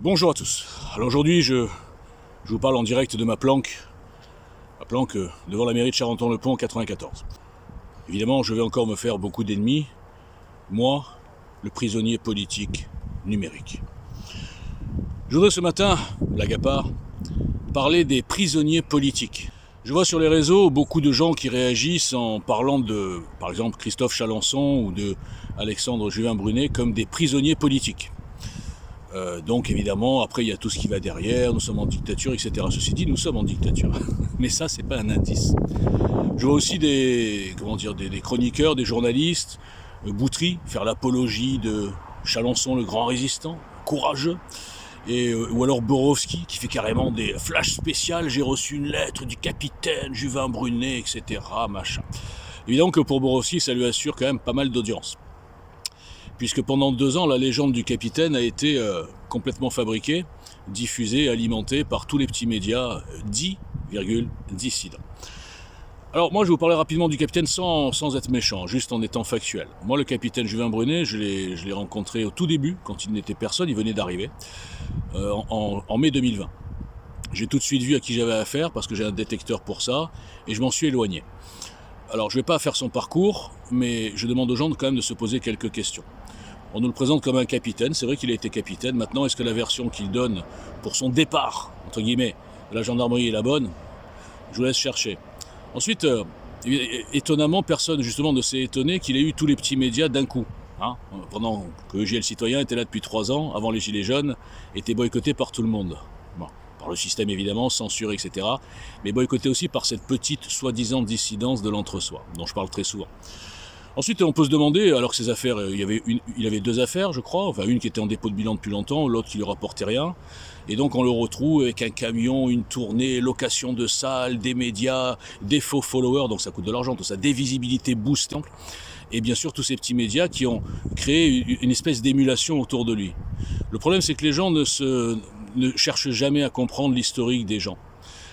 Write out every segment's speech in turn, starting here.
Bonjour à tous. Alors aujourd'hui, je vous parle en direct de ma planque devant la mairie de Charenton-le-Pont en 94. Évidemment, je vais encore me faire beaucoup d'ennemis. Moi, le prisonnier politique numérique. Je voudrais ce matin, blague à part, parler des prisonniers politiques. Je vois sur les réseaux beaucoup de gens qui réagissent en parlant de, par exemple, Christophe Chalencon ou de Alexandre Juvin-Brunet comme des prisonniers politiques. Donc évidemment, après il y a tout ce qui va derrière, nous sommes en dictature, etc. Ceci dit, nous sommes en dictature. Mais ça, c'est pas un indice. Je vois aussi des chroniqueurs, des journalistes, Boutry, faire l'apologie de Chalencon, le grand résistant, courageux. Ou alors Borowski, qui fait carrément des flashs spéciales, j'ai reçu une lettre du capitaine Juvin-Brunet, etc. Machin. Évidemment que pour Borowski, ça lui assure quand même pas mal d'audience. Puisque pendant 2 ans, la légende du capitaine a été complètement fabriquée, diffusée, alimentée par tous les petits médias dits, dissidents. Alors moi je vais vous parler rapidement du capitaine sans être méchant, juste en étant factuel. Moi le capitaine Juvin-Brunet, je l'ai rencontré au tout début, quand il n'était personne, il venait d'arriver, en mai 2020. J'ai tout de suite vu à qui j'avais affaire, parce que j'ai un détecteur pour ça, et je m'en suis éloigné. Alors je ne vais pas faire son parcours, mais je demande aux gens quand même de se poser quelques questions. On nous le présente comme un capitaine, c'est vrai qu'il a été capitaine. Maintenant, est-ce que la version qu'il donne pour son départ, entre guillemets, de la gendarmerie est la bonne? Je vous laisse chercher. Ensuite, étonnamment, personne justement ne s'est étonné qu'il ait eu tous les petits médias d'un coup. Pendant que EJ Le Citoyen était là depuis 3 ans, avant les Gilets jaunes, était boycotté par tout le monde. Bon, par le système évidemment, censuré, etc. Mais boycotté aussi par cette petite soi-disant dissidence de l'entre-soi, dont je parle très souvent. Ensuite, on peut se demander, alors que ces affaires, il avait 2 affaires, je crois, enfin une qui était en dépôt de bilan depuis longtemps, l'autre qui lui rapportait rien, et donc on le retrouve avec un camion, une tournée, location de salles, des médias, des faux followers, donc ça coûte de l'argent, tout ça, des visibilités boostantes, et bien sûr tous ces petits médias qui ont créé une espèce d'émulation autour de lui. Le problème, c'est que les gens ne cherchent jamais à comprendre l'historique des gens.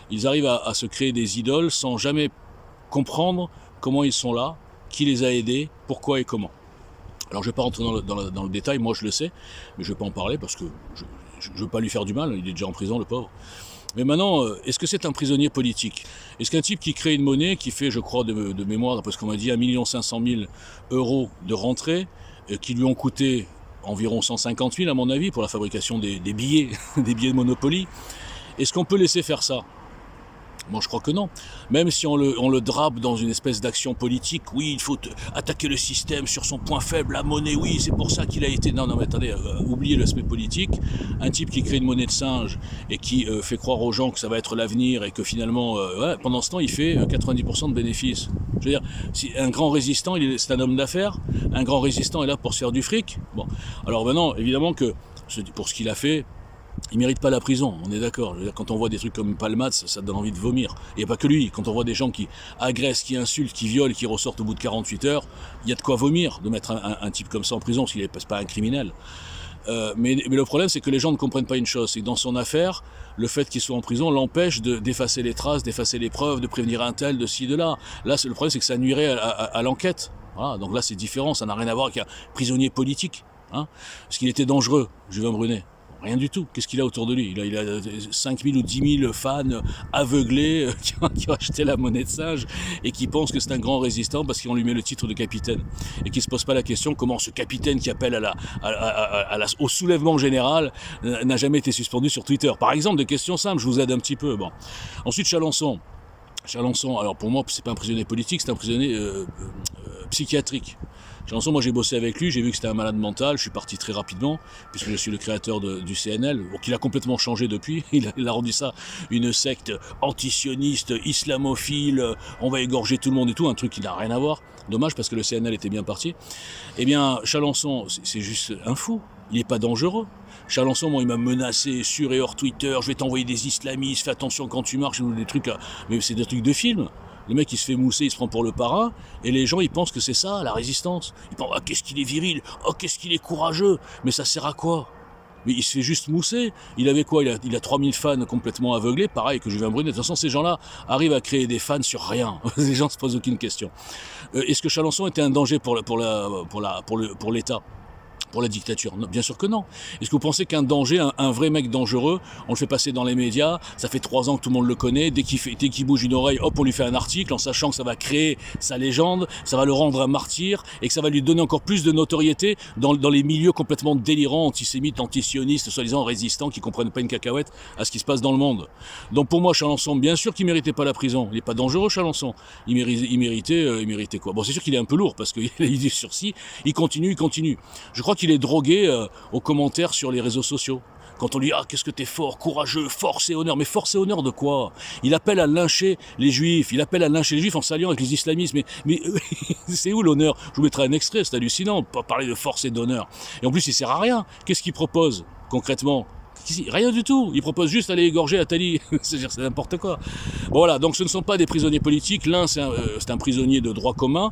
Ils arrivent à se créer des idoles sans jamais comprendre comment ils sont là, qui les a aidés, pourquoi et comment. Alors je ne vais pas rentrer dans le détail, moi je le sais, mais je ne vais pas en parler parce que je ne veux pas lui faire du mal, il est déjà en prison le pauvre. Mais maintenant, est-ce que c'est un prisonnier politique? Est-ce qu'un type qui crée une monnaie, qui fait, je crois, de mémoire, d'après ce qu'on m'a dit, 1 500 000 € de rentrée, qui lui ont coûté environ 150 000 à mon avis pour la fabrication des billets, des billets de Monopoly, est-ce qu'on peut laisser faire ça? Moi, je crois que non. Même si on le drape dans une espèce d'action politique, oui, il faut attaquer le système sur son point faible, la monnaie, oui, c'est pour ça qu'il a été... Non, mais attendez, oubliez l'aspect politique. Un type qui crée une monnaie de singe et qui fait croire aux gens que ça va être l'avenir et que finalement, pendant ce temps, il fait 90% de bénéfices. Je veux dire, si un grand résistant, c'est un homme d'affaires, un grand résistant est là pour se faire du fric. Bon, alors maintenant, évidemment que pour ce qu'il a fait, il mérite pas la prison, on est d'accord. Quand on voit des trucs comme Palmade, ça donne envie de vomir. Il n'y a pas que lui. Quand on voit des gens qui agressent, qui insultent, qui violent, qui ressortent au bout de 48 heures, il y a de quoi vomir de mettre un type comme ça en prison, parce qu'il n'est pas un criminel. Mais le problème, c'est que les gens ne comprennent pas une chose, c'est que dans son affaire, le fait qu'il soit en prison l'empêche d'effacer les traces, d'effacer les preuves, de prévenir un tel, de ci, de là. Là, le problème, c'est que ça nuirait à l'enquête. Voilà, donc là, c'est différent, ça n'a rien à voir avec un prisonnier politique. Parce qu'il était dangereux, Juvin-Brunet. Rien du tout. Qu'est-ce qu'il a autour de lui? Il a 5 000 ou 10 000 fans aveuglés qui ont acheté la monnaie de singe et qui pensent que c'est un grand résistant parce qu'on lui met le titre de capitaine. Et qui ne se pose pas la question comment ce capitaine qui appelle au soulèvement général n'a jamais été suspendu sur Twitter. Par exemple, des questions simples, je vous aide un petit peu. Bon. Ensuite, Chalencon, alors pour moi, c'est pas un prisonnier politique, c'est un prisonnier psychiatrique. Chalencon, moi j'ai bossé avec lui, j'ai vu que c'était un malade mental, je suis parti très rapidement, puisque je suis le créateur du CNL, qu'il a complètement changé depuis, il a rendu ça une secte antisioniste, islamophile, on va égorger tout le monde et tout, un truc qui n'a rien à voir, dommage parce que le CNL était bien parti. Eh bien, Chalencon, c'est juste un fou, il n'est pas dangereux. Chalencon, moi, il m'a menacé sur et hors Twitter, je vais t'envoyer des islamistes, fais attention quand tu marches, des trucs, mais c'est des trucs de film. Le mec il se fait mousser, il se prend pour le parrain, et les gens ils pensent que c'est ça la résistance. Ils pensent ah qu'est-ce qu'il est viril, oh qu'est-ce qu'il est courageux, mais ça sert à quoi? Mais il se fait juste mousser. Il avait quoi? Il a 3000 fans complètement aveuglés, pareil que Juvin-Brunet. De toute façon, ces gens-là arrivent à créer des fans sur rien. Les gens ne se posent aucune question. Est-ce que Chalencon était un danger pour l'État? pour la dictature? Non, bien sûr que non. Est-ce que vous pensez qu'un danger, un vrai mec dangereux, on le fait passer dans les médias, ça fait 3 ans que tout le monde le connaît, dès qu'il bouge une oreille, hop, on lui fait un article en sachant que ça va créer sa légende, ça va le rendre un martyr et que ça va lui donner encore plus de notoriété dans les milieux complètement délirants, antisémites, antisionistes, soi-disant résistants, qui comprennent pas une cacahuète à ce qui se passe dans le monde. Donc pour moi, Chalençon, bien sûr qu'il méritait pas la prison. Il est pas dangereux, Chalençon. Il méritait quoi? Bon, c'est sûr qu'il est un peu lourd parce qu'il a eu du sursis. Il continue. Je crois qu'il est drogué aux commentaires sur les réseaux sociaux. Quand on lui dit « Ah, qu'est-ce que t'es fort, courageux, force et honneur ». Mais force et honneur de quoi? Il appelle à lyncher les juifs. Il appelle à lyncher les juifs en s'alliant avec les islamistes. Mais c'est où l'honneur? Je vous mettrai un extrait, c'est hallucinant. Pas parler de force et d'honneur. Et en plus, il sert à rien. Qu'est-ce qu'il propose concrètement? Rien du tout. Il propose juste d'aller égorger Attali. C'est n'importe quoi. Bon, voilà, donc ce ne sont pas des prisonniers politiques. L'un, c'est un prisonnier de droit commun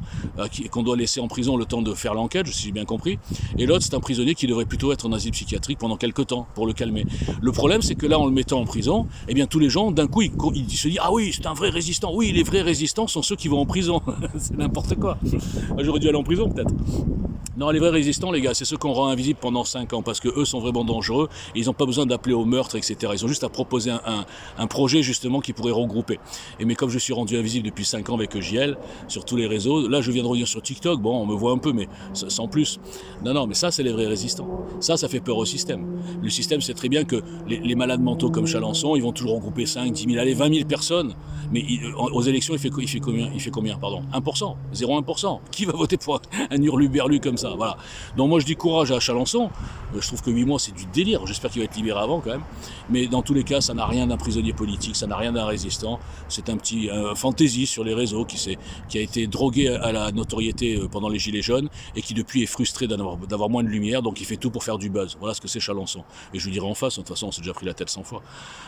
qu'on doit laisser en prison le temps de faire l'enquête, si j'ai bien compris. Et l'autre, c'est un prisonnier qui devrait plutôt être en asile psychiatrique pendant quelques temps pour le calmer. Le problème, c'est que là, en le mettant en prison, eh bien, tous les gens, d'un coup, ils se disent « Ah oui, c'est un vrai résistant. Oui, les vrais résistants sont ceux qui vont en prison. » C'est n'importe quoi. J'aurais dû aller en prison, peut-être. Non, les vrais résistants, les gars, c'est ceux qu'on rend invisibles pendant 5 ans parce que eux sont vraiment dangereux et ils n'ont pas besoin d'appeler au meurtre, etc. Ils ont juste à proposer un projet justement qui pourrait regrouper. Mais comme je suis rendu invisible depuis 5 ans avec JL sur tous les réseaux, là je viens de revenir sur TikTok, bon on me voit un peu mais sans plus. Non, mais ça c'est les vrais résistants. Ça fait peur au système. Le système sait très bien que les malades mentaux comme Chalençon, ils vont toujours regrouper 5, 10 000, allez 20 000 personnes. Mais aux élections, il fait combien, pardon, 1%, 0,1%. Qui va voter pour un hurluberlu comme ça? Voilà. Donc moi je dis courage à Chalençon. Je trouve que 8 mois c'est du délire. J'espère qu'il va être libéré avant quand même. Mais dans tous les cas, ça n'a rien d'un prisonnier politique, ça n'a rien d'un résistant. C'est un petit fantaisie sur les réseaux qui a été drogué à la notoriété pendant les Gilets jaunes et qui depuis est frustré d'avoir moins de lumière. Donc il fait tout pour faire du buzz. Voilà ce que c'est Chalençon. Et je vous dirai en face, de toute façon on s'est déjà pris la tête 100 fois.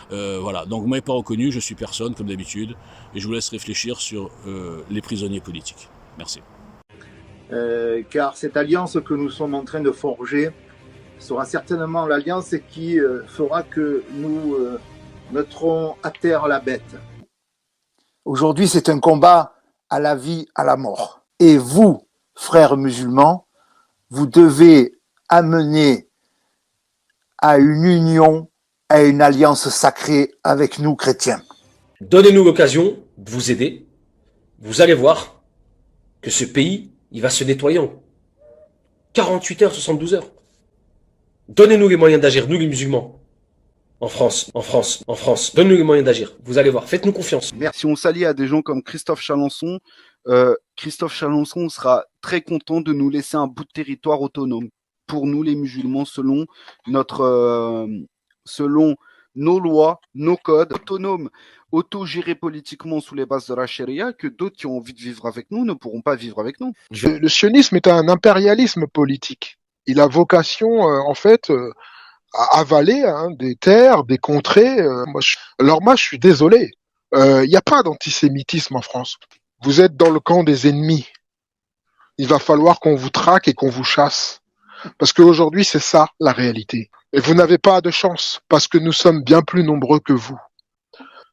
Voilà. Donc vous m'avez pas reconnu, je suis personne comme d'habitude. Et je vous laisse réfléchir sur les prisonniers politiques. Merci. Car cette alliance que nous sommes en train de forger sera certainement l'alliance qui fera que nous mettrons à terre la bête. Aujourd'hui, c'est un combat à la vie, à la mort. Et vous, frères musulmans, vous devez amener à une union, à une alliance sacrée avec nous, chrétiens. Donnez-nous l'occasion de vous aider. Vous allez voir que ce pays, il va se nettoyer en 48 heures, 72 heures. Donnez-nous les moyens d'agir, nous les musulmans. En France. Donnez-nous les moyens d'agir. Vous allez voir, faites-nous confiance. Si on s'allie à des gens comme Christophe Chalençon, Christophe Chalençon sera très content de nous laisser un bout de territoire autonome. Pour nous les musulmans, selon nos lois, nos codes, autonomes, autogérés politiquement sous les bases de la charia, que d'autres qui ont envie de vivre avec nous ne pourront pas vivre avec nous. Le sionisme est un impérialisme politique. Il a vocation, à avaler des terres, des contrées. Alors moi, je suis désolé. Il n'y a pas d'antisémitisme en France. Vous êtes dans le camp des ennemis. Il va falloir qu'on vous traque et qu'on vous chasse. Parce qu'aujourd'hui, c'est ça, la réalité. Et vous n'avez pas de chance, parce que nous sommes bien plus nombreux que vous.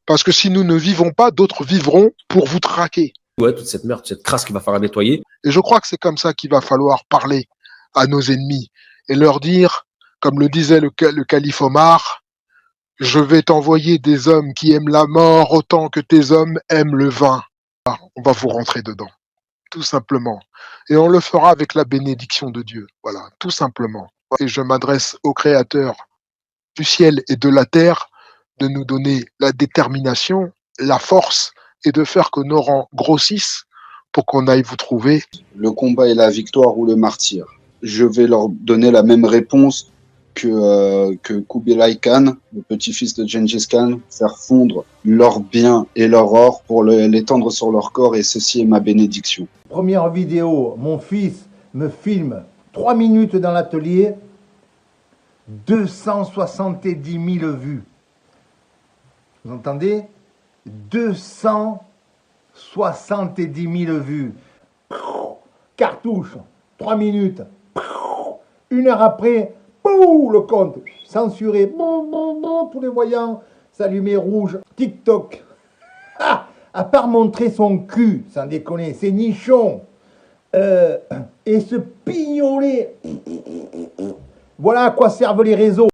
Parce que si nous ne vivons pas, d'autres vivront pour vous traquer. Ouais, toute cette merde, cette crasse qu'il va falloir nettoyer. Et je crois que c'est comme ça qu'il va falloir parler à nos ennemis et leur dire, comme le disait le calife Omar, je vais t'envoyer des hommes qui aiment la mort autant que tes hommes aiment le vin. On va vous rentrer dedans, tout simplement. Et on le fera avec la bénédiction de Dieu, voilà, tout simplement. Et je m'adresse au Créateur du ciel et de la terre de nous donner la détermination, la force et de faire que nos rangs grossissent pour qu'on aille vous trouver. Le combat est la victoire ou le martyr. Je vais leur donner la même réponse que Kubilai Khan, le petit-fils de Gengis Khan, faire fondre leurs biens et leur or pour l'étendre sur leur corps, et ceci est ma bénédiction. Première vidéo, mon fils me filme 3 minutes dans l'atelier, 270 000 vues. Vous entendez? 270 000 vues. Cartouche, 3 minutes. 1 heure après, le compte censuré. Tous les voyants s'allumaient rouge. TikTok. À part montrer son cul, sans déconner, c'est nichon. et se pignoler. Voilà à quoi servent les réseaux.